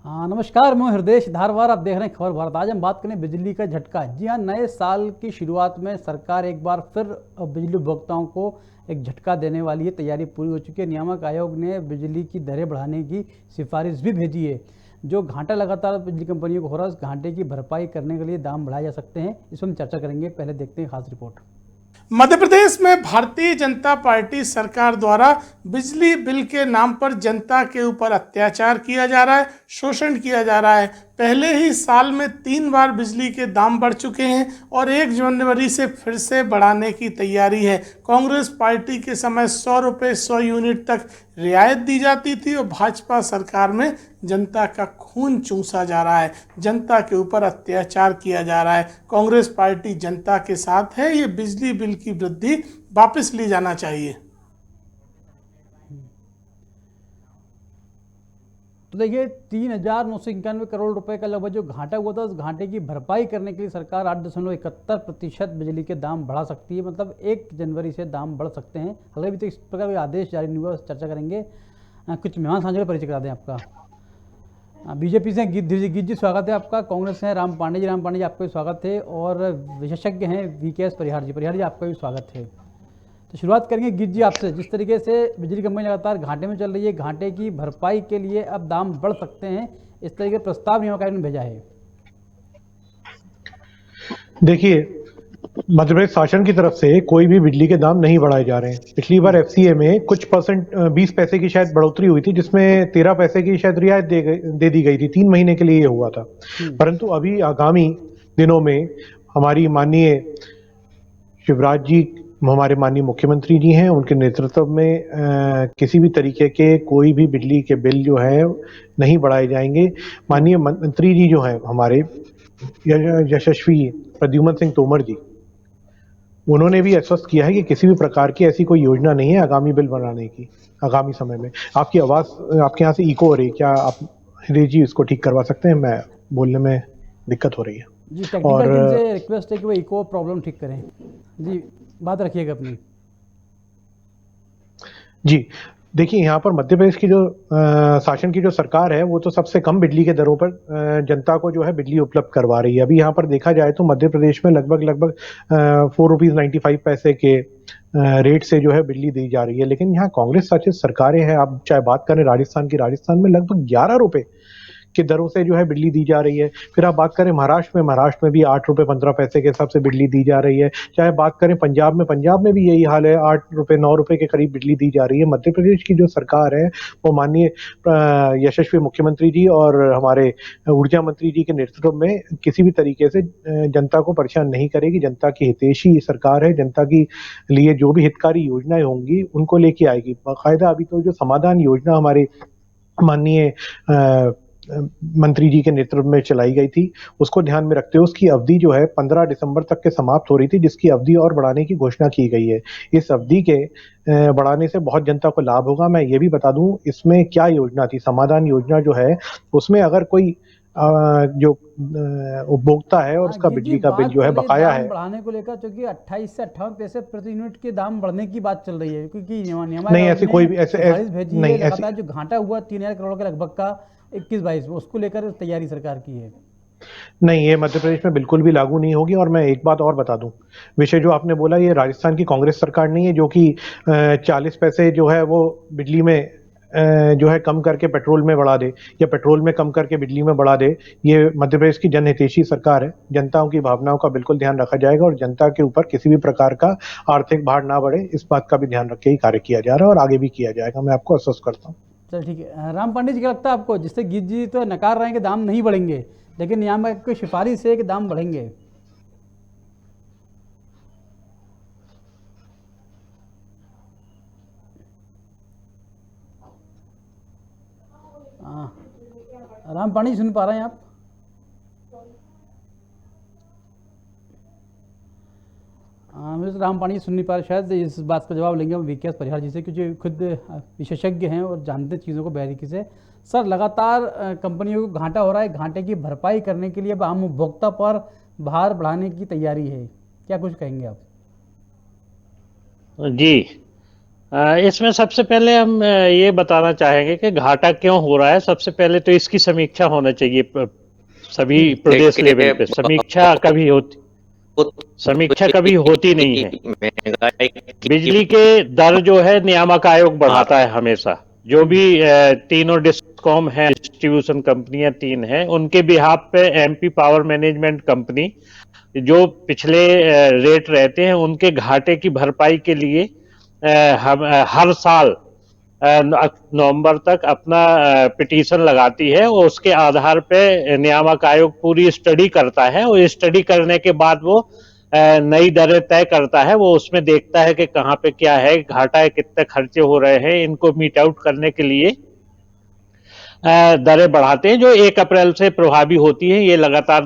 हाँ नमस्कार, मैं हृदय धारवार। आप देख रहे हैं खबर भारत। आज हम बात करें बिजली का झटका। जी हाँ, नए साल की शुरुआत में सरकार एक बार फिर बिजली उपभोक्ताओं को एक झटका देने वाली है। तैयारी पूरी हो चुकी है। नियामक आयोग ने बिजली की दरें बढ़ाने की सिफारिश भी भेजी है। जो घाटा लगातार बिजली कंपनियों को हो रहा है, उस घाटे की भरपाई करने के लिए दाम बढ़ाए जा सकते हैं। इस पर हम चर्चा करेंगे। पहले देखते हैं खास रिपोर्ट। मध्य प्रदेश में भारतीय जनता पार्टी सरकार द्वारा बिजली बिल के नाम पर जनता के ऊपर अत्याचार किया जा रहा है, शोषण किया जा रहा है। पहले ही साल में 3 बार बिजली के दाम बढ़ चुके हैं और 1 जनवरी से फिर से बढ़ाने की तैयारी है। कांग्रेस पार्टी के समय 100 रुपये 100 यूनिट तक रियायत दी जाती थी और भाजपा सरकार में जनता का खून चूसा जा रहा है, जनता के ऊपर अत्याचार किया जा रहा है। कांग्रेस पार्टी जनता के साथ है। ये बिजली बिल की वृद्धि वापस ली जाना चाहिए। तो देखिए, 3,991 करोड़ रुपए का लगभग जो घाटा हुआ था, उस घाटे की भरपाई करने के लिए सरकार 8.71% बिजली के दाम बढ़ा सकती है। मतलब 1 जनवरी से दाम बढ़ सकते हैं। हालांकि अभी तो इस प्रकार का आदेश जारी नहीं हुआ, चर्चा करेंगे। कुछ मेहमान साझा का परिचय करा दें आपका। बीजेपी से गीत जी स्वागत है आपका। कांग्रेस से राम पांडे जी आपका भी स्वागत है। और विशेषज्ञ हैं VKS परिहार जी आपका भी स्वागत है। तो शुरुआत करेंगे गीत जी आपसे। जिस तरीके से बिजली कंपनी लगातार घाटे में चल रही है, घाटे की भरपाई के लिए अब दाम बढ़ सकते हैं, इस तरह के प्रस्ताव नियामक आयोग ने भेजा है। देखिए, मध्य प्रदेश शासन की तरफ से कोई भी बिजली के दाम नहीं बढ़ाए जा रहे हैं। पिछली बार FCA में कुछ परसेंट 20 पैसे की शायद बढ़ोतरी हुई थी, जिसमें 13 पैसे की शायद रियायत दे दी गई थी। 3 महीने के लिए ये हुआ था। परंतु अभी आगामी दिनों में हमारी माननीय शिवराज जी, हमारे माननीय मुख्यमंत्री जी हैं, उनके नेतृत्व में किसी भी तरीके के कोई भी बिजली के बिल जो है नहीं बढ़ाए जाएंगे। माननीय मंत्री जी जो हैं हमारे यशस्वी प्रद्युम्न सिंह तोमर जी, उन्होंने भी आश्वस्त किया है कि किसी भी प्रकार की ऐसी कोई योजना नहीं है आगामी बिल बनाने की आगामी समय में। आपकी आवाज आपके यहाँ से इको हो रही है, क्या आप हृदय जी इसको ठीक करवा सकते हैं? मैं बोलने में दिक्कत हो रही है। जी, टेक्निकल टीम से रिक्वेस्ट है कि वो इको प्रॉब्लम ठीक करें। जी, बात रखिएगा अपनी। जी, देखिए, यहाँ पर मध्य प्रदेश की जो शासन की जो सरकार है, वो तो सबसे कम बिजली के दरों पर जनता को जो है बिजली उपलब्ध करवा रही है। अभी यहाँ पर देखा जाए तो मध्य प्रदेश में लगभग 4.95 रुपीज के रेट से जो है बिजली दी जा रही है। लेकिन यहाँ कांग्रेस शासित सरकारें हैं, आप चाहे बात करें राजस्थान की, राजस्थान में लगभग 11 रुपए की दरों से जो है बिजली दी जा रही है। फिर आप बात करें महाराष्ट्र में भी 8 रुपए 15 पैसे के हिसाब से बिजली दी जा रही है। चाहे बात करें पंजाब में भी यही हाल है, 8 रुपए 9 रुपए के करीब बिजली दी जा रही है। मध्य प्रदेश की जो सरकार है, वो माननीय यशस्वी मुख्यमंत्री जी और हमारे ऊर्जा मंत्री जी के नेतृत्व में किसी भी तरीके से जनता को परेशान नहीं करेगी। जनता की हितैषी सरकार है। जनता की लिए जो भी हितकारी योजनाएं होंगी उनको लेके आएगी। बाकायदा अभी तो जो समाधान योजना हमारे माननीय मंत्री जी के नेतृत्व में चलाई गई थी, उसको ध्यान में रखते हुए उसकी अवधि जो है 15 दिसंबर तक के समाप्त हो रही थी, जिसकी अवधि और बढ़ाने की घोषणा की गई है। इस अवधि के बढ़ाने से बहुत जनता को लाभ होगा। मैं ये भी बता दूं, इसमें क्या योजना थी, समाधान योजना जो है, उसमें अगर कोई जो उपभोक्ता है और उसका बिजली का बिल जो है बकाया है, बढ़ाने को लेकर, क्योंकि 28 से 58 पैसे प्रति यूनिट के दाम बढ़ने की बात चल रही है, क्योंकि नियामक नहीं आयोग ऐसी ने कोई भी ऐसे सिफारिश भेजी नहीं है। ऐसी लगातार जो घाटा हुआ 3,000 करोड़ के लगभग का 21-22, उसको लेकर तैयारी सरकार की है। नहीं, ये मध्य प्रदेश में बिल्कुल भी लागू नहीं होगी। और मैं एक बात और बता दूं, विषय जो आपने बोला, ये राजस्थान की कांग्रेस सरकार नहीं है जो कि 40 पैसे जो है वो बिजली में जो है कम करके पेट्रोल में बढ़ा दे, या पेट्रोल में कम करके बिजली में बढ़ा दे। ये मध्य प्रदेश की जनहितैषी सरकार है। जनताओं की भावनाओं का बिल्कुल ध्यान रखा जाएगा और जनता के ऊपर किसी भी प्रकार का आर्थिक भार ना बढ़े, इस बात का भी ध्यान रख के ही कार्य किया जा रहा है और आगे भी किया जाएगा। मैं आपको आश्वस्त करता हूँ। चल ठीक है। राम पांडे जी, क्या लगता है आपको? जिससे गीत जी तो नकार रहे हैं कि दाम नहीं बढ़ेंगे, लेकिन नियामक आयोग की सिफारिश है कि दाम बढ़ेंगे। राम पांडे जी, सुन पा रहे हैं आप? मुझे तो राम पांडे जी सुन नहीं पा रहे। शायद इस बात का जवाब लेंगे हम VKS परिहार जी से, क्योंकि खुद विशेषज्ञ हैं और जानते चीज़ों को बारीकी से। सर, लगातार कंपनियों को घाटा हो रहा है। घाटे की भरपाई करने के लिए अब आम उपभोक्ता पर भार बढ़ाने की तैयारी है। क्या कुछ कहेंगे आप? जी, इसमें सबसे पहले हम ये बताना चाहेंगे कि घाटा क्यों हो रहा है। सबसे पहले तो इसकी समीक्षा होना चाहिए सभी प्रदेश लेवल पे। समीक्षा कभी होती नहीं है। महंगाई बिजली के दर जो है नियामक आयोग बढ़ाता है हमेशा। जो भी तीनों डिस्कॉम है, डिस्ट्रीब्यूशन कंपनियां 3 हैं, उनके बिहाफ पे एमपी पावर मैनेजमेंट कंपनी जो पिछले रेट रहते हैं उनके घाटे की भरपाई के लिए हम हर साल नवंबर तक अपना पिटीशन लगाती है और उसके आधार पे नियामक आयोग पूरी स्टडी करता है और स्टडी करने के बाद वो नई दरें तय करता है। वो उसमें देखता है कि कहाँ पे क्या है, घाटा है, कितने खर्चे हो रहे हैं, इनको मीट आउट करने के लिए दरें बढ़ाते हैं जो 1 अप्रैल से प्रभावी होती है। ये लगातार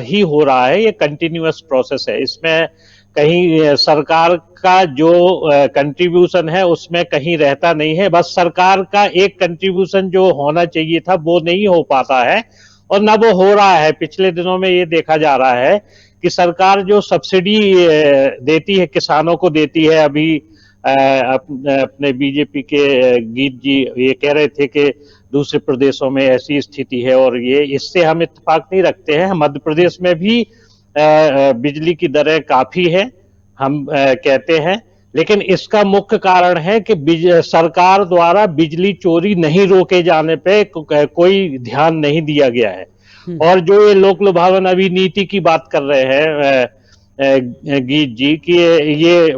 ही हो रहा है, ये कंटिन्यूअस प्रोसेस है। इसमें कहीं सरकार का जो कंट्रीब्यूशन है उसमें कहीं रहता नहीं है। बस सरकार का एक कंट्रीब्यूशन जो होना चाहिए था वो नहीं हो पाता है और ना वो हो रहा है। पिछले दिनों में ये देखा जा रहा है कि सरकार जो सब्सिडी देती है, किसानों को देती है। अभी अपने बीजेपी के गीत जी ये कह रहे थे कि दूसरे प्रदेशों में ऐसी स्थिति है और ये इससे हम इत्तेफाक नहीं रखते हैं। मध्य प्रदेश में भी बिजली की दरें काफी है, हम कहते हैं, लेकिन इसका मुख्य कारण है कि सरकार द्वारा बिजली चोरी नहीं रोके जाने पे कोई ध्यान नहीं दिया गया है। और जो ये लोक लुभावन अभी नीति की बात कर रहे हैं गीत जी कि ये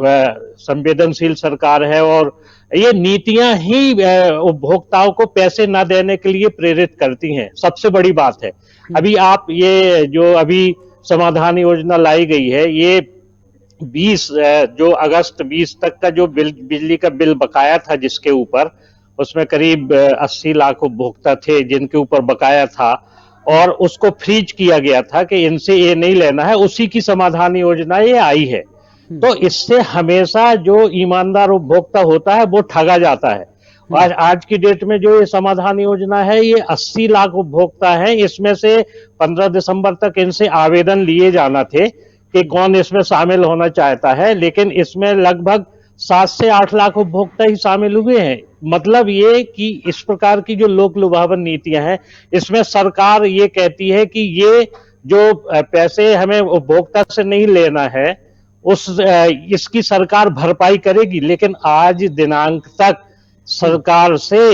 संवेदनशील सरकार है और ये नीतियां ही उपभोक्ताओं को पैसे ना देने के लिए प्रेरित करती हैं। सबसे बड़ी बात है अभी आप ये जो अभी समाधान योजना लाई गई है, ये 20 जो अगस्त 20 तक का जो बिजली का बिल बकाया था जिसके ऊपर, उसमें करीब 80 लाख उपभोक्ता थे जिनके ऊपर बकाया था और उसको फ्रीज किया गया था कि इनसे ये नहीं लेना है। उसी की समाधान योजना ये आई है। तो इससे हमेशा जो ईमानदार उपभोक्ता होता है वो ठगा जाता है। आज की डेट में जो ये समाधान योजना है ये 80 लाख उपभोक्ता है। इसमें से 15 दिसंबर तक इनसे आवेदन लिए जाना थे कि कौन इसमें शामिल होना चाहता है, लेकिन इसमें लगभग 7 से 8 लाख उपभोक्ता ही शामिल हुए हैं। मतलब ये कि इस प्रकार की जो लोक लुभावन नीतियां हैं, इसमें सरकार ये कहती है कि ये जो पैसे हमें उपभोक्ता से नहीं लेना है इसकी सरकार भरपाई करेगी, लेकिन आज दिनांक तक सरकार से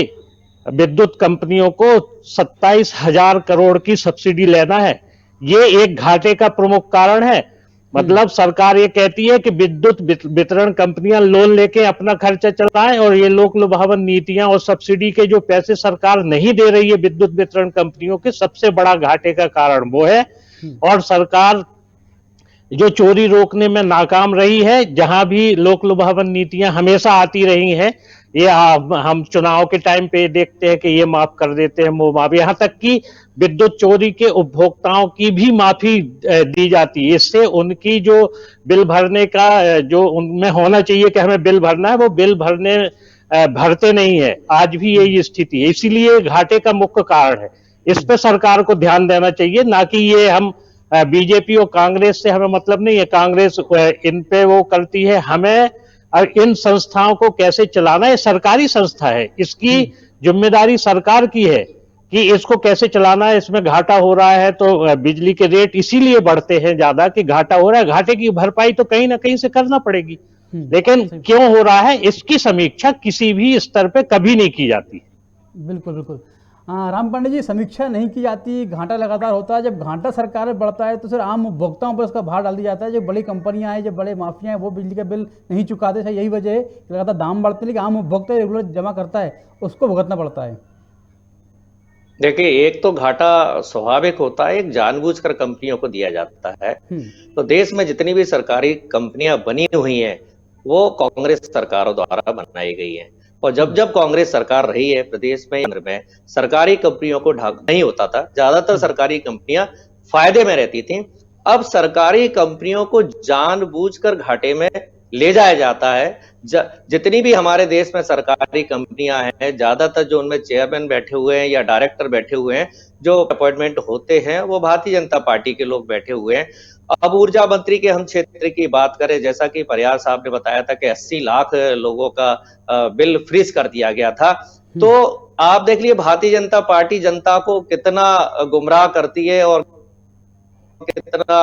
विद्युत कंपनियों को 27,000 करोड़ की सब्सिडी लेना है। ये एक घाटे का प्रमुख कारण है। मतलब सरकार ये कहती है कि विद्युत वितरण कंपनियां लोन लेके अपना खर्चा चलाएं और ये लोक लुभावन नीतियां और सब्सिडी के जो पैसे सरकार नहीं दे रही है विद्युत वितरण कंपनियों के, सबसे बड़ा घाटे का कारण वो है। और सरकार जो चोरी रोकने में नाकाम रही है, जहां भी लोक लुभावन नीतियां हमेशा आती रही हैं, ये हम चुनाव के टाइम पे देखते हैं कि ये माफ कर देते हैं, वो माफ, यहां तक कि विद्युत चोरी के उपभोक्ताओं की भी माफी दी जाती है। इससे उनकी जो बिल भरने का जो उनमें होना चाहिए कि हमें बिल भरना है, वो बिल भरते नहीं है। आज भी यही स्थिति है, इसीलिए घाटे का मुख्य कारण है। इस पे सरकार को ध्यान देना चाहिए, ना कि ये हम बीजेपी और कांग्रेस से हमें मतलब नहीं है। कांग्रेस इन पे वो करती है, हमें इन संस्थाओं को कैसे चलाना है। सरकारी संस्था है, इसकी जिम्मेदारी सरकार की है कि इसको कैसे चलाना है। इसमें घाटा हो रहा है तो बिजली के रेट इसीलिए बढ़ते हैं ज्यादा कि घाटा हो रहा है। घाटे की भरपाई तो कहीं ना कहीं से करना पड़ेगी, लेकिन क्यों हो रहा है इसकी समीक्षा किसी भी स्तर पे कभी नहीं की जाती। बिल्कुल बिल्कुल। राम पांडे जी, समीक्षा नहीं की जाती, घाटा लगातार होता है। जब घाटा सरकार में बढ़ता है तो सिर्फ आम उपभोक्ताओं पर उसका भार डाल दिया जाता है। जो बड़ी कंपनियां हैं, जो बड़े माफिया हैं, वो बिजली का बिल नहीं चुकाते। यही वजह है कि लगातार दाम बढ़ते हैं, लेकिन आम उपभोक्ता रेगुलर जमा करता है उसको भुगतना पड़ता है। देखिए, एक तो घाटा स्वाभाविक होता है, एक जानबूझकर कंपनियों को दिया जाता है। तो देश में जितनी भी सरकारी कंपनियां बनी हुई हैं वो कांग्रेस सरकारों द्वारा बनाई गई हैं। और जब जब कांग्रेस सरकार रही है प्रदेश में, केंद्र में, सरकारी कंपनियों को ढाका नहीं होता था। ज्यादातर सरकारी कंपनियां फायदे में रहती थी। अब सरकारी कंपनियों को जानबूझकर घाटे में ले जाया जाता है जितनी भी हमारे देश में सरकारी कंपनियां हैं, ज्यादातर जो उनमें चेयरमैन बैठे हुए हैं या डायरेक्टर बैठे हुए हैं, जो अपॉइंटमेंट होते हैं वो भारतीय जनता पार्टी के लोग बैठे हुए हैं। अब ऊर्जा मंत्री के हम क्षेत्र की बात करें, जैसा कि परिहार साहब ने बताया था कि 80 लाख लोगों का बिल फ्रीज कर दिया गया था। तो आप देख लीजिए भारतीय जनता पार्टी जनता को कितना गुमराह करती है और कितना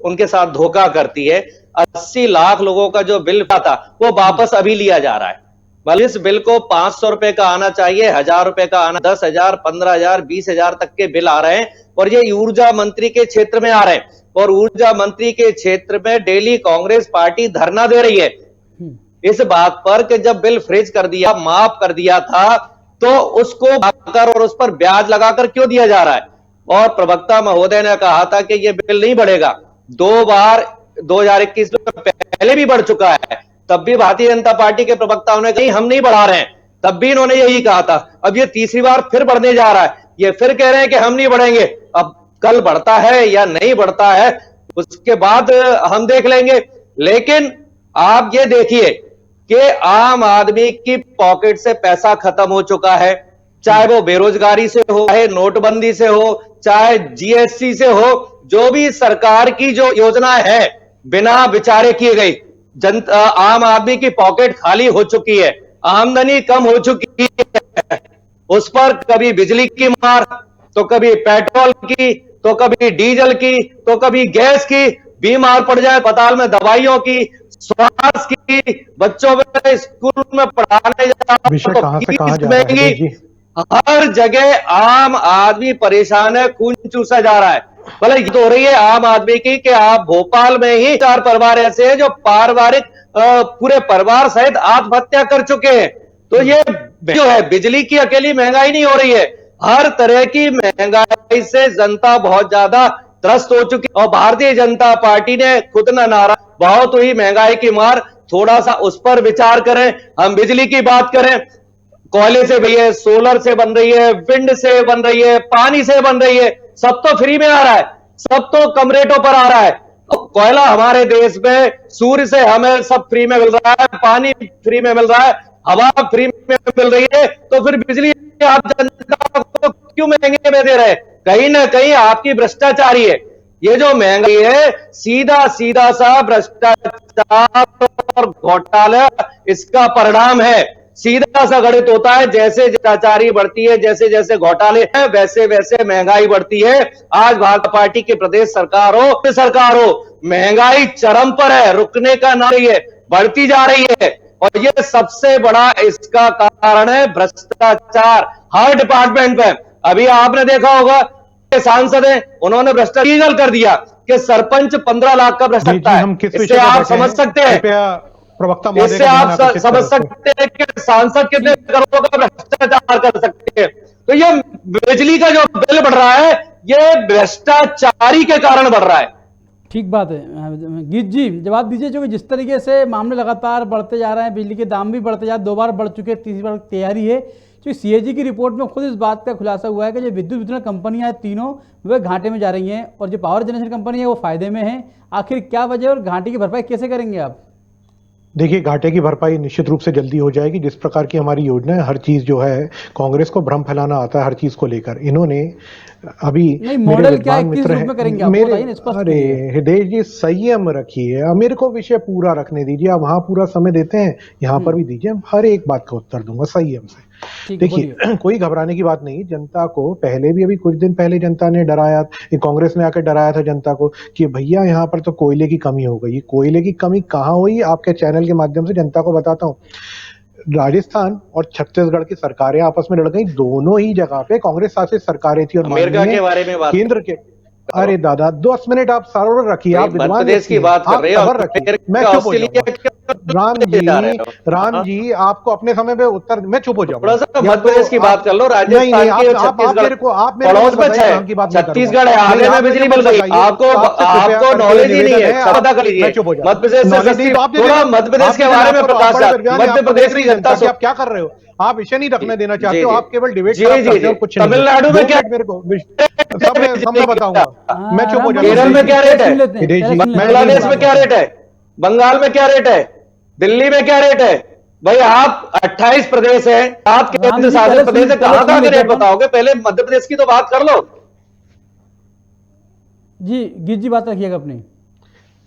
उनके साथ धोखा करती है। 80 लाख लोगों का जो बिल था वो वापस अभी लिया जा रहा है। मतलब इस बिल को 500 रुपए का आना चाहिए, 1000 रुपए का आना, 10,000, 15,000, 20,000 तक के बिल आ रहे हैं और ये ऊर्जा मंत्री के क्षेत्र में आ रहे हैं। और ऊर्जा मंत्री के क्षेत्र में डेली कांग्रेस पार्टी धरना दे रही है इस बात पर कि जब बिल फ्रीज कर दिया, माफ कर दिया था, तो उसको आकर और उस पर ब्याज लगाकर क्यों दिया जा रहा है। और प्रवक्ता महोदय ने कहा था कि यह बिल नहीं बढ़ेगा। 2 बार 2021 में पहले भी बढ़ चुका है, तब भी भारतीय जनता पार्टी के प्रवक्ताओं ने कही हम नहीं बढ़ा रहे हैं, तब भी इन्होंने यही कहा था। अब ये तीसरी बार फिर बढ़ने जा रहा है, ये फिर कह रहे हैं कि हम नहीं बढ़ेंगे। अब कल बढ़ता है या नहीं बढ़ता है उसके बाद हम देख लेंगे। लेकिन आप ये देखिए कि आम आदमी की पॉकेट से पैसा खत्म हो चुका है, चाहे वो बेरोजगारी से हो, चाहे नोटबंदी से हो, चाहे जीएसटी से हो। जो भी सरकार की जो योजना है बिना विचारे किए गई, आम आदमी की पॉकेट खाली हो चुकी है, आमदनी कम हो चुकी है। उस पर कभी बिजली की मार, तो कभी पेट्रोल की, तो कभी डीजल की, तो कभी गैस की, बीमार पड़ जाए अस्पताल में दवाइयों की, स्वास्थ्य की, बच्चों में स्कूल में पढ़ाने जाएगी, हर जगह आम आदमी परेशान है, खून चूसा जा रहा है। भले ये तो हो रही है आम आदमी की कि आप भोपाल में ही 4 परिवार ऐसे हैं जो पारिवारिक पूरे परिवार सहित आत्महत्या कर चुके हैं। तो ये जो है बिजली की अकेली महंगाई नहीं हो रही है, हर तरह की महंगाई से जनता बहुत ज्यादा त्रस्त हो चुकी। और भारतीय जनता पार्टी ने खुद न नारा बहुत हुई महंगाई की मार, थोड़ा सा उस पर विचार करें। हम बिजली की बात करें, कोयले से बन रही है, सोलर से बन रही है, विंड से बन रही है, पानी से बन रही है, सब तो फ्री में आ रहा है, सब तो कम रेटों पर आ रहा है। कोयला हमारे देश में, सूर्य से हमें सब फ्री में मिल रहा है, पानी फ्री में मिल रहा है, हवा फ्री में मिल रही है, तो फिर बिजली आप जनता को क्यों महंगे में दे रहे हैं। कहीं ना कहीं आपकी भ्रष्टाचारी है। ये जो महंगाई है सीधा सीधा सा भ्रष्टाचार और घोटाला इसका परिणाम है। सीधा सा गणित होता है, जैसे भ्रष्टाचारी बढ़ती है, जैसे जैसे घोटाले हैं, वैसे वैसे महंगाई बढ़ती है। आज भाजपा पार्टी की प्रदेश सरकार हो, महंगाई चरम पर है, रुकने का नाम नहीं है, बढ़ती जा रही है। और ये सबसे बड़ा इसका कारण है भ्रष्टाचार हर डिपार्टमेंट में। अभी आपने देखा होगा सांसद हैं, उन्होंने भ्रष्टाचार लीगल कर दिया कि सरपंच 15 लाख का भ्रष्टाचार है। इससे आप समझ सकते हैं, इससे आप समझ सकते हैं कि सांसद कितने करोड़ों का भ्रष्टाचार कर सकते हैं। तो ये बिजली का जो बिल बढ़ रहा है ये भ्रष्टाचारी के कारण बढ़ रहा है। ठीक बात है। गीत जी जवाब दीजिए, जो कि जिस तरीके से मामले लगातार बढ़ते जा रहे हैं, बिजली के दाम भी बढ़ते जा रहे हैं, 2 बार बढ़ चुके हैं, 3री बार तैयारी है। जो सीएजी की रिपोर्ट में खुद इस बात का खुलासा हुआ है कि जो विद्युत वितरण कंपनियां हैं तीनों वे घाटे में जा रही हैं और जो पावर जनरेशन कंपनी है वो फायदे में है। आखिर क्या वजह और घाटे की भरपाई कैसे करेंगे आप? देखिए, घाटे की भरपाई निश्चित रूप से जल्दी हो जाएगी। जिस प्रकार की हमारी योजना है, हर चीज जो है, कांग्रेस को भ्रम फैलाना आता है हर चीज को लेकर। इन्होंने अभी मॉडल क्या है, किस रूप में करेंगे आप? अरे हृदय जी संयम रखिए, मेरे को विषय पूरा रखने दीजिए। आप वहां पूरा समय देते हैं, यहाँ पर भी दीजिए, हर एक बात का उत्तर दूंगा संयम से। देखिए, कोई घबराने की बात नहीं। जनता को पहले भी, अभी कुछ दिन पहले जनता ने डराया, कांग्रेस ने आकर डराया था जनता को कि भैया यहाँ पर तो कोयले की कमी हो गई। कोयले की कमी कहाँ हुई, आपके चैनल के माध्यम से जनता को बताता हूँ। राजस्थान और छत्तीसगढ़ की सरकारें आपस में लड़ गई, दोनों ही जगह पे कांग्रेस शासित सरकारें थी। और अमेरिका के बारे में बात, केंद्र के, अरे दादा 10 मिनट आप सरोवर रखिए, आप मध्य प्रदेश की बात कर रहे हैं, मैं चुप हो जाऊंगा। राम जी आपको अपने समय पे उत्तर, मैं चुप हो जाऊंगा। मध्य प्रदेश की बात कर लो, राजस्थान की और छत्तीसगढ़ पड़ोस में है, छत्तीसगढ़ है, आगे में बिजली मिल गई। आपको नॉलेज ही नहीं है, पता कर लीजिए। मध्य प्रदेश थोड़ा मध्य प्रदेश के बारे में प्रकाश डालिए। मध्य प्रदेश की जनता आप क्या कर रहे हो? आप विषय नहीं रखने देना चाहते हो, आप केवल डिबेट करते हो, कुछ तमिलनाडु में क्या, मेरे को सब मैं बताऊंगा। मैं चुप हो जाऊंगा। केरल में क्या रेट है, बांग्लादेश में क्या रेट है, बंगाल में क्या रेट है, दिल्ली में क्या रेट है भाई? आप 28 प्रदेश है, आप केंद्र राम जी, शासित पहले प्रदेश है, सुनिए, कहां कहां के पहले रेट सुनिए। बताओगे? पहले मध्य प्रदेश की तो बात कर लो। जी गीत जी, बात रखिएगा अपनी।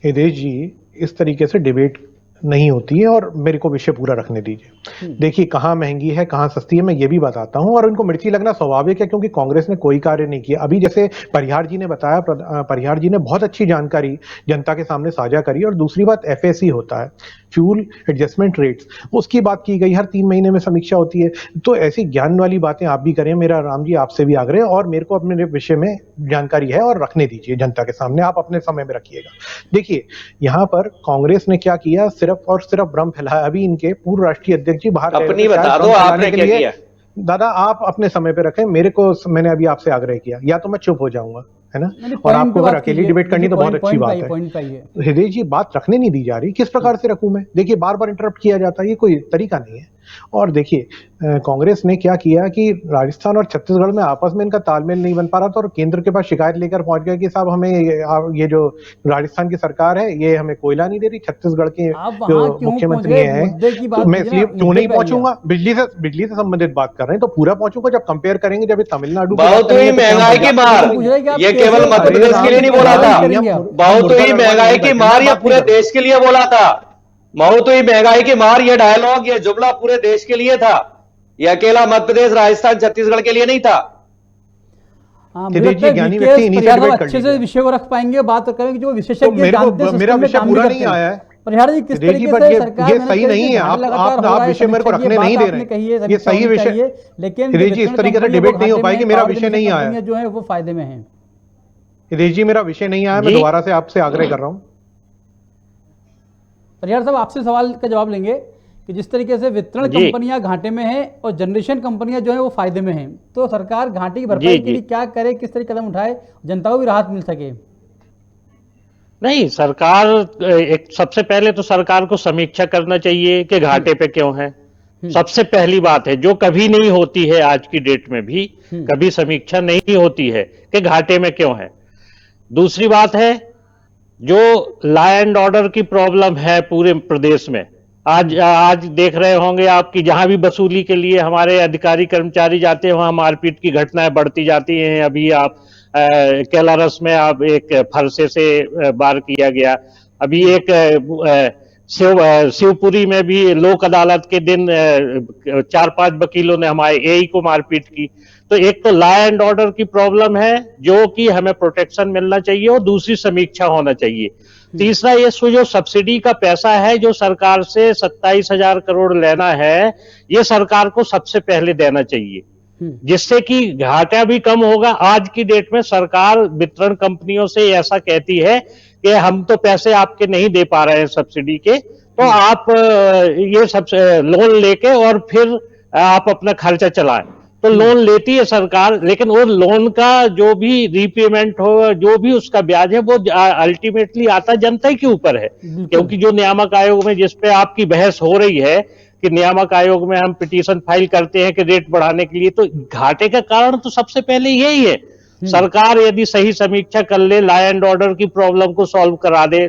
हितेश जी, इस तरीके से डिबेट नहीं होती है और मेरे को विषय पूरा रखने दीजिए। देखिए, कहाँ महंगी है कहाँ सस्ती है मैं ये भी बताता हूँ, और इनको मिर्ची लगना स्वाभाविक है क्योंकि कांग्रेस ने कोई कार्य नहीं किया। अभी जैसे परिहार जी ने बताया, परिहार जी ने बहुत अच्छी जानकारी जनता के सामने साझा करी। और दूसरी बात, एफएसी होता है, फ्यूल एडजस्टमेंट रेट्स, उसकी बात की गई, हर 3 महीने में समीक्षा होती है। तो ऐसी ज्ञान वाली बातें आप भी करें, मेरा राम जी आपसे भी आग्रह है, और मेरे को अपने विषय में जानकारी है और रखने दीजिए जनता के सामने, आप अपने समय में रखिएगा। देखिए, यहाँ पर कांग्रेस ने क्या किया, सिर्फ और सिर्फ भ्रम फैलाया। अभी इनके पूर्व राष्ट्रीय अध्यक्ष जी बाहर गए अपनी थे, शायद बता दो भ्रम फैलाने आपने के क्या लिए। किया। दादा, आप अपने समय पे रखें, मेरे को, मैंने अभी आपसे आग्रह किया, या तो मैं चुप हो जाऊंगा, है ना, नहीं, और point आपको पे अगर बात अकेली कीजिए। डिबेट करनी तो बहुत अच्छी बात है। पॉइंट पे आइए। हृदय जी, बात रखने नहीं दी जा रही, किस प्रकार से रखूं मैं? देखिए, बार बार इंटरप्ट किया जाता है, ये कोई तरीका नहीं है। और देखिए, कांग्रेस ने क्या किया कि राजस्थान और छत्तीसगढ़ में आपस में इनका तालमेल नहीं बन पा रहा था, और केंद्र के पास शिकायत लेकर पहुंच गया कि साहब हमें ये जो राजस्थान की सरकार है ये हमें कोयला नहीं दे रही, छत्तीसगढ़ के आप जो वहां क्यों मुख्यमंत्री पहुंच गए? हैं, मुद्दे की तो बात मैं कीजिए इसलिए ना, क्यों मुद्दे नहीं पे आइए पहुंचूंगा? आप। बिजली से संबंधित बात कर रहे हैं तो पूरा पहुंचूंगा। जब कंपेयर करेंगे, जब ये तमिलनाडु की बात बहुत हुई करेंगे तो क्या महंगाई की मार, पूछ रहे हैं कि आप ये कैसे केवल मध्य उत्तर प्रदेश के लिए नहीं बोला था। करेंगे आप? बहुत हुई महंगाई की मार, ये पूरे देश के लिए बोला था। बहुत हुई महंगाई की मार, ये डायलॉग, ये जुमला पूरे देश के लिए था। ये अकेला मध्य प्रदेश, राजस्थान, छत्तीसगढ़ के लिए नहीं था। हाँ, मुझे लगता है ज्ञानी VKS व्यक्ति इन्हीं से परिहार डिबेट साहब कर अच्छे से लीजिए। विषय को रख पाएंगे, बात करेंगे जो विशेषज्ञ मेरे जानते हैं, को मेरा सिस्टम में विषय काम पूरा भी नहीं करते हैं। आया है। परिहार जी, किस हितेश जी, तरीके बट से ये सरकार ये मेहनत सही कर रही नहीं है, है। घाटे लगातार हो आप रहा है, विषय मेरे को समीक्षा की रखने बात नहीं दे आपने रहे कही है, हैं। ये समीक्षा सही होनी विषय, चाहिए, लेकिन हितेश जी, इस वितरण तरीके से कंपनियों डिबेट को नहीं हो घाटे पाएगी, में, मेरा पावर विषय जनरेशन नहीं आया। कंपनियां जो है वो फायदे में हैं। हितेश जी, मेरा विषय नहीं आया, मैं जी। दोबारा से आपसे आग्रह कर रहा हूँ। परिहार साहब, आपसे सवाल का जवाब लेंगे कि जिस तरीके से वितरण जी। कंपनियां घाटे में हैं और जनरेशन कंपनियां जो है वो फायदे में हैं, तो सरकार घाटे की जी, भरपाई के जी। लिए क्या करे, किस तरह कदम उठाए, जनता को भी राहत मिल सके? नहीं, सरकार, एक सबसे पहले तो सरकार को समीक्षा करना चाहिए कि घाटे पे क्यों है। सबसे पहली बात है, जो कभी नहीं होती है, आज की डेट में भी कभी समीक्षा नहीं होती है कि घाटे में क्यों है। दूसरी बात है, जो लॉ एंड ऑर्डर की प्रॉब्लम है पूरे प्रदेश में, आज देख रहे होंगे आप कि जहां भी वसूली के लिए हमारे अधिकारी कर्मचारी जाते हैं, वहां मारपीट की घटनाएं बढ़ती जाती हैं। अभी आप कैलारस में आप एक फरसे से वार किया गया। अभी एक शिवपुरी में भी लोक अदालत के दिन 4-5 वकीलों ने हमारे एई को मारपीट की। तो एक तो लॉ एंड ऑर्डर की प्रॉब्लम है, जो कि हमें प्रोटेक्शन मिलना चाहिए, और दूसरी समीक्षा होना चाहिए। तीसरा, ये जो सब्सिडी का पैसा है, जो सरकार से 27,000 करोड़ लेना है, ये सरकार को सबसे पहले देना चाहिए, जिससे कि घाटा भी कम होगा। आज की डेट में सरकार वितरण कंपनियों से ऐसा कहती है कि हम तो पैसे आपके नहीं दे पा रहे हैं सब्सिडी के, तो आप ये सब लोन लेके और फिर आप अपना खर्चा चलाएं। तो लोन लेती है सरकार, लेकिन वो लोन का जो भी रीपेमेंट हो, जो भी उसका ब्याज है, वो अल्टीमेटली आता जनता के ऊपर है। क्योंकि जो नियामक आयोग में जिस पे आपकी बहस हो रही है कि नियामक आयोग में हम पिटीशन फाइल करते हैं कि रेट बढ़ाने के लिए, तो घाटे का कारण तो सबसे पहले यही है। सरकार यदि सही समीक्षा कर ले, लॉ एंड ऑर्डर की प्रॉब्लम को सॉल्व करा दे,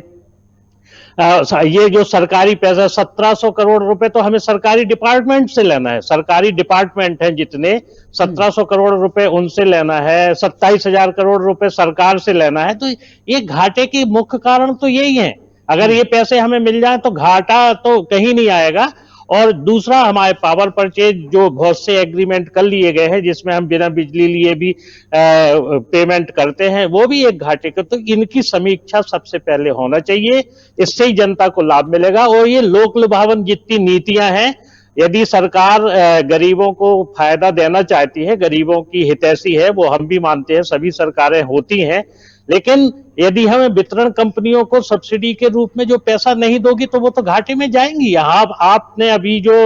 ये जो सरकारी पैसा 1700 करोड़ रुपए तो हमें सरकारी डिपार्टमेंट से लेना है। सरकारी डिपार्टमेंट हैं जितने, 1700 करोड़ रुपए उनसे लेना है, 27,000 करोड़ रुपए सरकार से लेना है। तो ये घाटे के मुख्य कारण तो यही है। अगर ये पैसे हमें मिल जाए तो घाटा तो कहीं नहीं आएगा। और दूसरा, हमारे पावर परचेज जो बहुत से एग्रीमेंट कर लिए गए हैं, जिसमें हम बिना बिजली लिए भी पेमेंट करते हैं, वो भी एक घाटे का। तो इनकी समीक्षा सबसे पहले होना चाहिए, इससे ही जनता को लाभ मिलेगा। और ये लोक लुभावन जितनी नीतियां हैं, यदि सरकार गरीबों को फायदा देना चाहती है, गरीबों की हितैषी है, वो हम भी मानते हैं, सभी सरकारें होती हैं, लेकिन यदि हमें वितरण कंपनियों को सब्सिडी के रूप में जो पैसा नहीं दोगी, तो वो तो घाटे में जाएंगी। यहाँ आपने अभी जो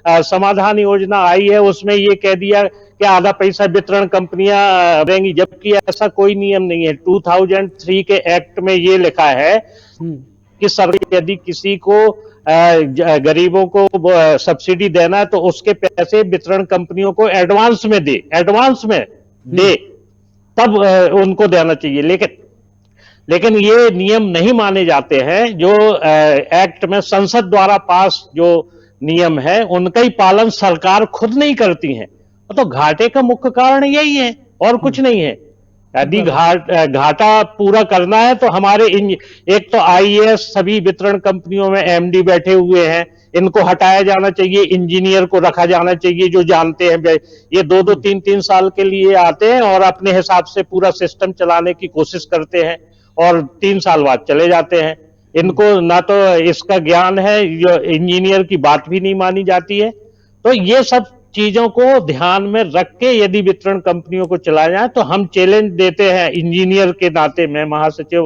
समाधान योजना आई है, उसमें ये कह दिया कि आधा पैसा वितरण कंपनियां देंगी, जबकि ऐसा कोई नियम नहीं है। 2003 के एक्ट में ये लिखा है कि सरकार यदि किसी को गरीबों को सब्सिडी देना है, तो उसके पैसे वितरण कंपनियों को एडवांस में दे, तब उनको देना चाहिए। लेकिन ये नियम नहीं माने जाते हैं। जो एक्ट में संसद द्वारा पास जो नियम है उनका ही पालन सरकार खुद नहीं करती है, तो घाटे का मुख्य कारण यही है और कुछ नहीं है। यदि घाटा पूरा करना है तो हमारे एक तो आईएएस सभी वितरण कंपनियों में एमडी बैठे हुए हैं, इनको हटाया जाना चाहिए, इंजीनियर को रखा जाना चाहिए जो जानते हैं। ये 2-2, 3-3 साल के लिए आते हैं और अपने हिसाब से पूरा सिस्टम चलाने की कोशिश करते हैं और 3 साल बाद चले जाते हैं। इनको ना तो इसका ज्ञान है, इंजीनियर की बात भी नहीं मानी जाती है। तो ये सब चीजों को ध्यान में रख के यदि वितरण कंपनियों को चलाया जाए तो हम चैलेंज देते हैं इंजीनियर के नाते, मैं महासचिव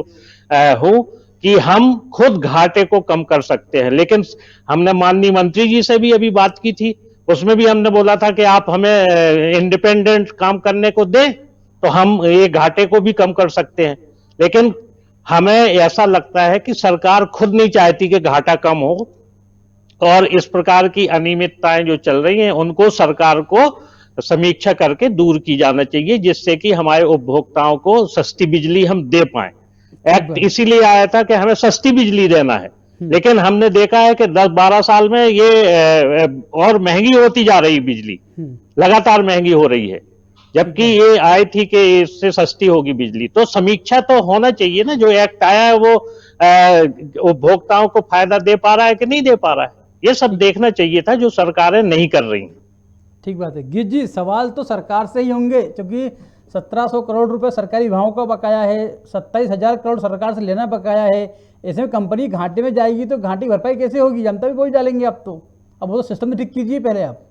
हूं, कि हम खुद घाटे को कम कर सकते हैं। लेकिन हमने माननीय मंत्री जी से भी अभी बात की थी, उसमें भी हमने बोला था कि आप हमें इंडिपेंडेंट काम करने को दें तो हम ये घाटे को भी कम कर सकते हैं। लेकिन हमें ऐसा लगता है कि सरकार खुद नहीं चाहती कि घाटा कम हो और इस प्रकार की अनियमितताएं जो चल रही हैं उनको सरकार को समीक्षा करके दूर की जाना चाहिए, जिससे कि हमारे उपभोक्ताओं को सस्ती बिजली हम दे पाए। एक्ट इसीलिए आया था कि हमें सस्ती बिजली देना है, लेकिन हमने देखा है कि 10-12 साल में ये और महंगी होती जा रही बिजली, लगातार महंगी हो रही है, जबकि ये आई थी कि इससे सस्ती होगी बिजली। तो समीक्षा तो होना चाहिए ना, जो एक्ट आया है वो उपभोक्ताओं को फायदा दे पा रहा है कि नहीं दे पा रहा है, ये सब देखना चाहिए था, जो सरकारें नहीं कर रही। ठीक बात है गिर जी, सवाल तो सरकार से ही होंगे, क्योंकि 1700 करोड़ रुपए सरकारी विभागों का बकाया है, 27,000 करोड़ सरकार से लेना बकाया है। ऐसे में कंपनी घाटे में जाएगी तो घाटे की भरपाई कैसे होगी? जनता भी बोझ डालेंगे आप तो। अब वो तो सिस्टम तो ठीक कीजिए पहले आप।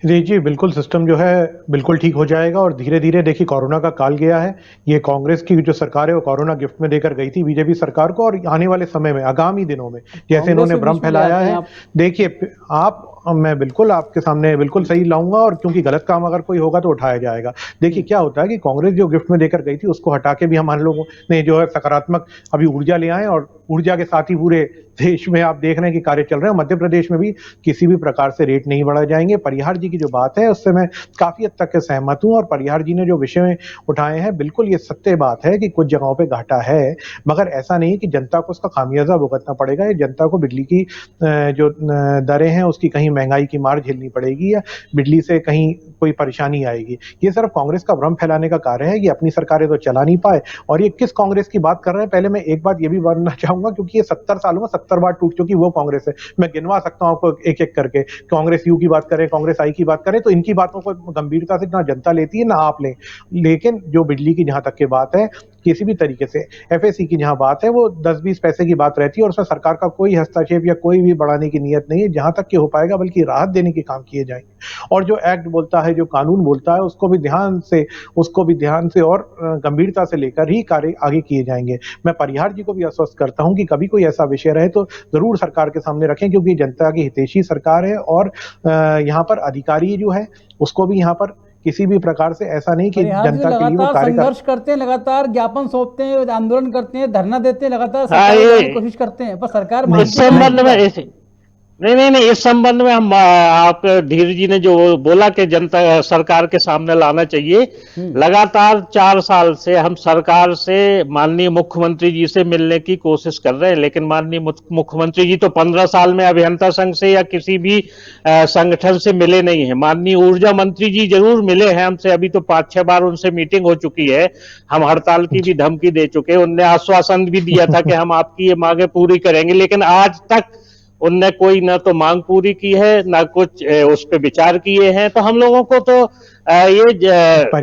जी बिल्कुल, सिस्टम जो है बिल्कुल ठीक हो जाएगा और धीरे धीरे देखिए कोरोना का काल गया है। ये कांग्रेस की जो सरकार है वो कोरोना गिफ्ट में देकर गई थी बीजेपी सरकार को, और आने वाले समय में आगामी दिनों में जैसे इन्होंने भ्रम फैलाया है, देखिए आप, मैं बिल्कुल आपके सामने बिल्कुल सही लाऊंगा, और क्योंकि गलत काम अगर कोई होगा तो उठाया जाएगा। देखिए क्या होता है कि कांग्रेस जो गिफ्ट में देकर गई थी उसको हटा के भी हम लोगों ने जो है सकारात्मक अभी ऊर्जा ले आए, और ऊर्जा के साथ ही पूरे देश में आप देख रहे हैं कि कार्य चल रहे हैं। मध्य प्रदेश में भी किसी भी प्रकार से रेट नहीं बढ़ा जाएंगे। परिहार जी की जो बात है उससे मैं काफी हद तक के सहमत हूं, और परिहार जी ने जो विषय उठाए हैं बिल्कुल ये सत्य बात है कि कुछ जगहों पे घाटा है, मगर ऐसा नहीं कि जनता को उसका खामियाजा भुगतना पड़ेगा। ये जनता को बिजली की जो दरें हैं उसकी कहीं महंगाई की मार झेलनी पड़ेगी या बिजली से कहीं कोई परेशानी आएगी। ये सिर्फ कांग्रेस का भ्रम फैलाने का कार्य है। ये अपनी सरकारें तो चला नहीं पाए, और ये किस कांग्रेस की बात कर रहे हैं, पहले मैं एक बात ये भी बताना चाहूंगा, क्योंकि ये 70 सालों में 70 बार टूट चुकी वो कांग्रेस है। मैं गिनवा सकता हूं आपको एक एक करके, कांग्रेस यू की बात करें, कांग्रेस आई की बात करें, तो इनकी बातों को गंभीरता से ना जनता लेती है ना आप लें। लेकिन जो बिजली की जहां तक की बात है, किसी भी तरीके से एफएसी की जहां बात है वो 10-20 पैसे की बात रहती है, और उसमें सरकार का कोई हस्तक्षेप या कोई भी बढ़ाने की नीयत नहीं है। जहां तक कि हो पाएगा बल्कि राहत देने के काम किए जाएंगे, और जो एक्ट बोलता है, जो कानून बोलता है, उसको भी ध्यान से और गंभीरता से लेकर ही कार्य आगे किए जाएंगे। मैं परिहार जी को भी आश्वस्त करता हूं कि कभी कोई ऐसा विषय रहे तो जरूर सरकार के सामने रखें, क्योंकि जनता की हितैषी सरकार है, और यहाँ पर अधिकारी जो है उसको भी यहाँ पर किसी भी प्रकार से ऐसा नहीं कि जनता के लिए वो कार्य संघर्ष करते हैं, लगातार ज्ञापन सौंपते हैं, आंदोलन करते हैं, धरना देते हैं, लगातार कोशिश करते हैं, पर सरकार नहीं, इस संबंध में हम आप धीर जी ने जो बोला कि जनता सरकार के सामने लाना चाहिए, लगातार 4 साल से हम सरकार से माननीय मुख्यमंत्री जी से मिलने की कोशिश कर रहे हैं, लेकिन माननीय मुख्यमंत्री जी तो 15 साल में अभियंता संघ से या किसी भी संगठन से मिले नहीं है। माननीय ऊर्जा मंत्री जी जरूर मिले हैं हमसे, अभी तो 5-6 बार उनसे मीटिंग हो चुकी है। हम हड़ताल की भी धमकी दे चुके, उनने आश्वासन भी दिया था कि हम आपकी ये मांगे पूरी करेंगे, लेकिन आज तक उनने कोई ना तो मांग पूरी की है ना कुछ उस पर विचार किए हैं। तो हम लोगों को तो ये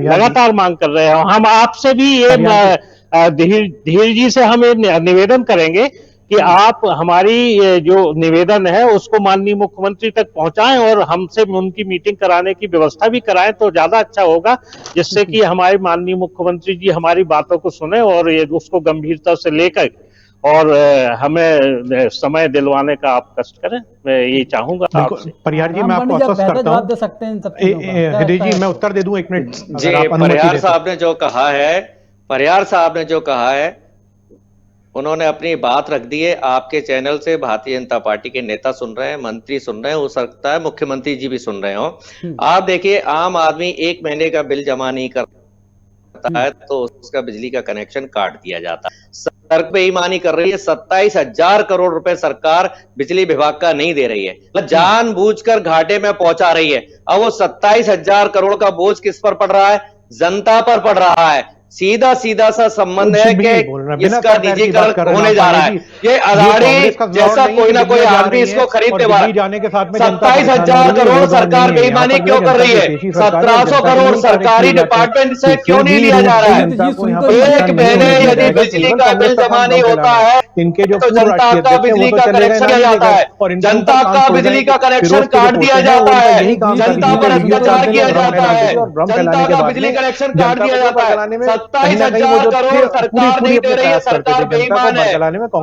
लगातार मांग कर रहे हैं। हम आपसे भी ये धीर जी से हम ये निवेदन करेंगे कि आप हमारी जो निवेदन है उसको माननीय मुख्यमंत्री तक पहुंचाएं और हमसे उनकी मीटिंग कराने की व्यवस्था भी कराएं तो ज्यादा अच्छा होगा, जिससे कि हमारे माननीय मुख्यमंत्री जी हमारी बातों को सुने और ये उसको गंभीरता से लेकर और हमें समय दिलवाने का आप कष्ट करें। मैं ये चाहूंगा आपसे। परिहार जी मैं आपको आश्वस्त करता हूं, दे सकते हैं हृदय जी मैं उत्तर दे दूं 1 मिनट जी। परिहार साहब ने जो कहा है उन्होंने अपनी बात रख दी है। आपके चैनल से भारतीय जनता पार्टी के नेता सुन रहे हैं, मंत्री सुन रहे हैं, हो सकता है मुख्यमंत्री जी भी सुन रहे हो। आप देखिए, आम आदमी 1 महीने का बिल जमा नहीं कर करता है तो उसका बिजली का कनेक्शन काट दिया जाता है। सरकार बेईमानी कर रही है, 27,000 करोड़ रुपए सरकार बिजली विभाग का नहीं दे रही है, मतलब जानबूझकर घाटे में पहुंचा रही है। अब वो 27,000 करोड़ का बोझ किस पर पड़ रहा है? जनता पर पड़ रहा है। सीधा सीधा सा संबंध है कि इसका निजीकरण होने जा रहा है। ये अदानी जैसा कोई ना कोई आदमी इसको खरीदने वाला। 27,000 करोड़ सरकार बेईमानी क्यों कर रही है? 1700 करोड़ सरकारी डिपार्टमेंट से क्यों नहीं लिया जा रहा है? एक महीने यदि बिजली का बिल जमा नहीं होता है इनके जो तो जनता का बिजली का कनेक्शन किया जाता है, जनता का बिजली का कनेक्शन काट दिया जाता है, जनता पर अत्याचार किया जाता है, जनता का बिजली कनेक्शन काट दिया जाता है। 27,000 करोड़ सरकार नहीं दे रही है, सरकार बेईमान है।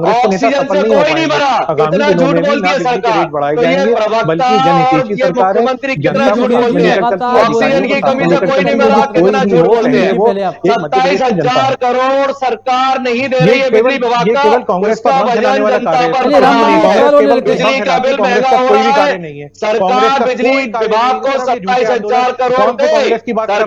ऑक्सीजन से कोई नहीं भरा, इतना झूठ बोलती है सरकार। तो ये प्रवक्ता और ये मुख्यमंत्री कितना झूठ बोलते हैं। ऑक्सीजन की कमी से कोई नहीं भरा, कितना झूठ बोलते हैं। 27,000 करोड़ सरकार नहीं दे रही है बिजली विभाग का, उसका वजन जनता पर पड़ा है। बिजली का बिल महंगा हो रहा है, सरकार बिजली विभाग को 27,000 करोड़ दे, सरकार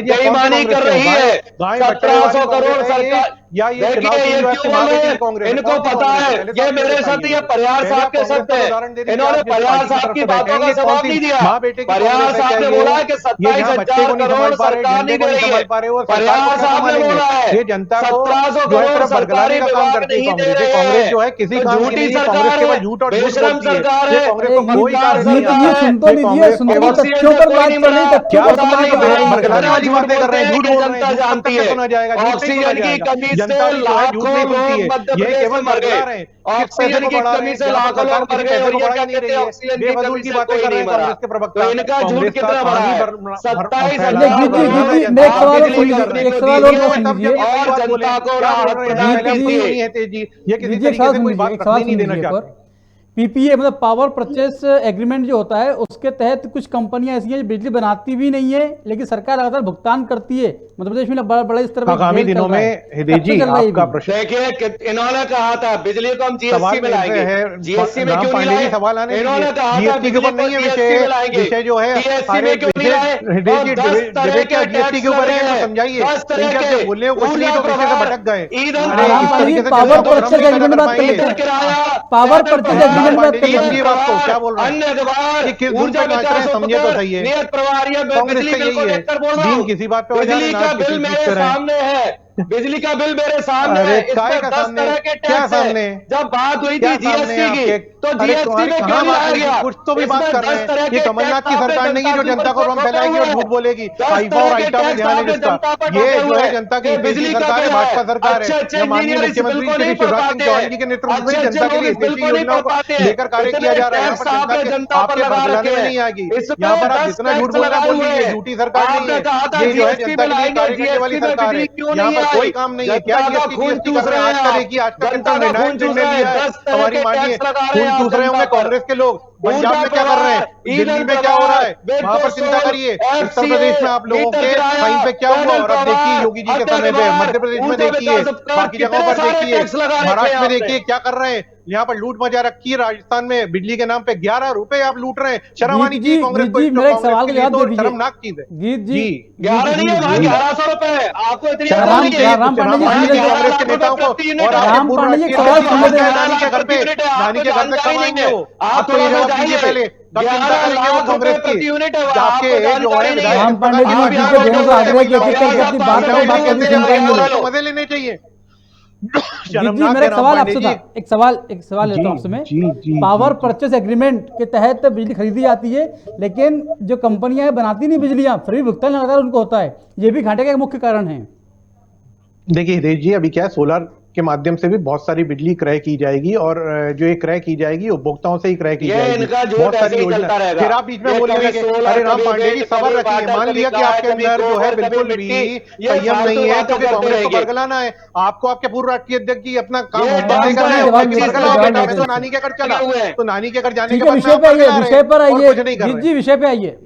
बेईमानी कर रही है। 1700 करोड़ सरकार, देखिए ये क्यों बोल रहे हैं? इनको पता है ये मेरे शब्द, ये परिहार साहब के शब्द है। इन्होंने परिहार साहब की बातों का जवाब नहीं दिया। परिहार साहब ने बोला है कि 27,000 करोड़ सरकार नहीं दे रही है। परिहार साहब ने बोला है 1700 करोड़ सरकारी विभाग नहीं दे रहे हैं। जो है किसी तो काम झूठी सरकार है, बेशरम सरकार है। कोई सुन तो लीजिए, सुन तो तथ्यों पर बात कर रहे हैं, तथ्यों पर बात कर रहे हैं। जनता जानती है ऑक्सीजन की कमी से लाखों लोग मध्य प्रदेश में मर गए, ऑक्सीजन की कमी से लाखों लोग मर गए, और ये कहते हैं ऑक्सीजन की कमी से कोई नहीं मरा। तो इनका झूठ कितना बड़ा है? 27,000 और जनता को राहत प्रदान करती है। पीपीए मतलब पावर परचेस एग्रीमेंट जो होता है, उसके तहत कुछ कंपनियां ऐसी हैं जो बिजली बनाती भी नहीं है, लेकिन सरकार लगातार भुगतान करती है। मध्य प्रदेश में बड़े स्तर पर आगामी दिनों में हृदय जी आपका प्रश्न देखिए, इन्होंने कहा था बिजली को हम जीएसटी में लाएंगे, जीएसटी में क्यों नहीं लाए? इन्होंने कहा था बिजली को जीएसटी में लाएंगे, जीएसटी में क्यों नहीं लाए? 10 तरह के टैक्स लग रहे हैं, 10 तरह के ऊर्जा प्रभार, ईंधन, पावर परचेस एग्रीमेंट बात कर लेते हैं, पावर परचेस एग्रीमेंट बात कर लेते हैं, क्या बोल रहे हैं? अन्य अखबार, ऊर्जा विकास समझे तो सही है, नियत प्रभारी है। मैं बिजली बिल को लेकर बोल रहा हूँ, किसी बात पे बिजली का बिल मेरे सामने है, बिजली का बिल मेरे सामने है, इसमें 10 तरह के टैक्स है। जब बात हुई थी जीएसटी की, तो जीएसटी में क्यों नहीं लाया गया? कुछ तो भी बात कर रहे हैं, ये कमलनाथ की सरकार नहीं है जो जनता को भ्रम फैलाएगी और झूठ बोलेगी। आईफा और आईटा में ध्यान है जिसका, ये जो है जनता की बिजली सरकार है, भाजपा सरकार है, माननीय मुख्यमंत्री श्री शिवराज सिंह चौहान जी के नेतृत्व में जनता के लिए देशी योजनाओं को लेकर कार्य किया जा रहा है। यहाँ पर जनता पर भड़काने में नहीं आएगी। यहाँ पर आप जितना झूठ बोल रहे बोल लीजिए, झूठी सरकार नहीं है, ये जो है जनता के लिए कार्य करने वाली सरकार है। यहाँ पर कोई काम नहीं है। क्या खून चूस रहे हैं? आज का हमारी मानिए खून चूस रहे होंगे कांग्रेस के लोग। पंजाब में क्या कर रहे हैं, दिल्ली में क्या हो रहा है, वहां पर चिंता करिए। उत्तर प्रदेश में आप लोगों के कहीं पे क्या हुआ, और अब देखिए योगी जी के समय पे मध्य प्रदेश में देखिए, बाकी जगहों पर देखिए, महाराष्ट्र में देखिए क्या कर रहे हैं। यहाँ पर लूट मचा रखी है। राजस्थान में बिजली के नाम पे 11 रुपए आप लूट रहे हैं। शर्म आनी चाहिए कांग्रेस को। मेरा एक सवाल का जवाब दे दीजिए। शर्मनाक चीज है। गीत जी 11 नहीं है भाई, 1100 रुपए है। आपको इतनी राम पांडे जी कांग्रेस के नेताओं को और राम पांडे जी सवाल सुन ले, नानी के घर पे कमाएंगे वो। आप तो ये जवाब दीजिए पहले, कब चिंता करेंगे वो कांग्रेस की? आपके जो है राम पांडे जी ने दोनों से आग्रह किया कि अपनी बात मजे लेने चाहिए। जी मेरा एक सवाल आपसे था, एक सवाल लेता हूं आपसे मैं। पावर परचेस एग्रीमेंट के तहत बिजली खरीदी जाती है, लेकिन जो कंपनियां बनाती नहीं बिजलियां, फ्री भुगतान लगातार उनको होता है, ये भी घाटे का एक मुख्य कारण है। देखिए हितेश जी, अभी क्या है, सोलर के माध्यम से भी बहुत सारी बिजली क्रय की जाएगी, और जो ये क्रय की जाएगी उपभोक्ताओं से ही क्रय की जाएगी। बहुत सारी योजना। फिर आप बीच में बोलेंगे अरे राम पांडे जी सबर रखिए, मान लिया कि आपके अंदर जो है बिल्कुल भी संयम नहीं है, तो फिर कांग्रेस को बरगलाना है। आपको आपके पूर्व राष्ट्रीय अध्यक्ष जी अपना काम नानी के घर चला, तो नानी के घर जाने के बाद विषय पर आइए जी, विषय पे आइए।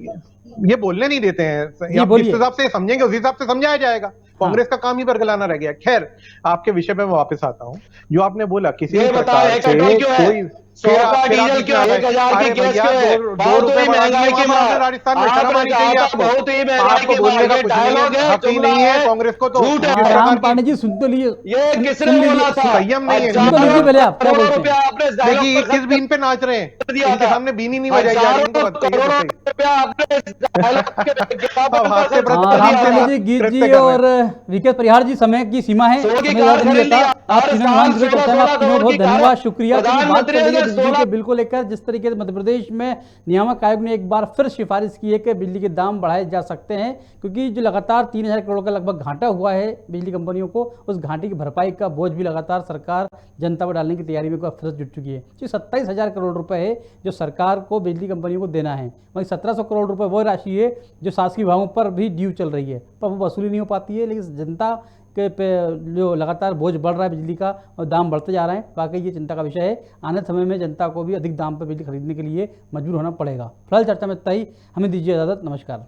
ये बोलने नहीं देते हैं, जिस हिसाब से समझेंगे उस हिसाब से समझाया जाएगा। कांग्रेस का काम ही बरगलाना रह गया। खैर, आपके विषय पे मैं वापस आता हूं। जो आपने बोला किसी भी प्रकार से कोई 100 का डीजल क्यों, 1000 की गैस क्यों है? बहुत ही महंगाई की मार। राजस्थान में शर्म आनी चाहिए आपको। बहुत ही महंगाई की मार। ये डायलॉग है, हक ही नहीं है कांग्रेस को, तो झूठ है। राम पांडे जी सुन तो लिए, ये किसने बोला था? संयम नहीं है। सुन तो लीजिए पहले आप क्या बोलते हैं। रुपया आपने इस डायलॉग देखिए पर किस बीन पे नाच रहे हैं, इनके सामने बीन ही नहीं बजाई जा रही, इनको बताइए। करोड़ों रुपया आपने इस डायलॉग के विज्ञापन अब हाथ से पर हाँ, राम दिया पांडे था। जी, गीत कृत्य जी कर रहे हैं। और विकेट परिहार जी, समय की सीमा है, सोलह की समय ज्यादा कार नहीं खरीद रहता। लिया। आप हर तीनों साल मान जुड़े 16 करते हैं, आप तीनों बहुत करोड़ की धन्यवाद, कार शुक्रिया। क्योंकि बात प्रधानमंत्री चल रही है ने बिजली 16 के बिल को लेकर, जिस तरीके से मध्य प्रदेश में नियामक आयोग ने एक बार फिर सिफारिश की है कि बिजली के दाम बढ़ाए जा सकते हैं, क्योंकि जो लगातार 3000 करोड़ का लगभग घाटा हुआ है बिजली कंपनियों को, उस घाटे की भरपाई का बोझ भी लगातार सरकार जनता पर डालने की तैयारी में फिर जुट चुकी है। जो 27,000 करोड़ रुपए है जो सरकार को बिजली कंपनियों को देना है, वहीं 1700 करोड़ रुपए वो राशि है जो शासकीय विभागों पर भी ड्यू चल रही है, पर वो वसूली नहीं हो पाती है। लेकिन जनता के पे जो लगातार बोझ बढ़ रहा है बिजली का और दाम बढ़ते जा रहे हैं, वाकई ये चिंता का विषय है। आने समय में जनता को भी अधिक दाम पर बिजली खरीदने के लिए मजबूर होना पड़ेगा। फिलहाल चर्चा में इतना ही, हमें दीजिए इजाजत, नमस्कार।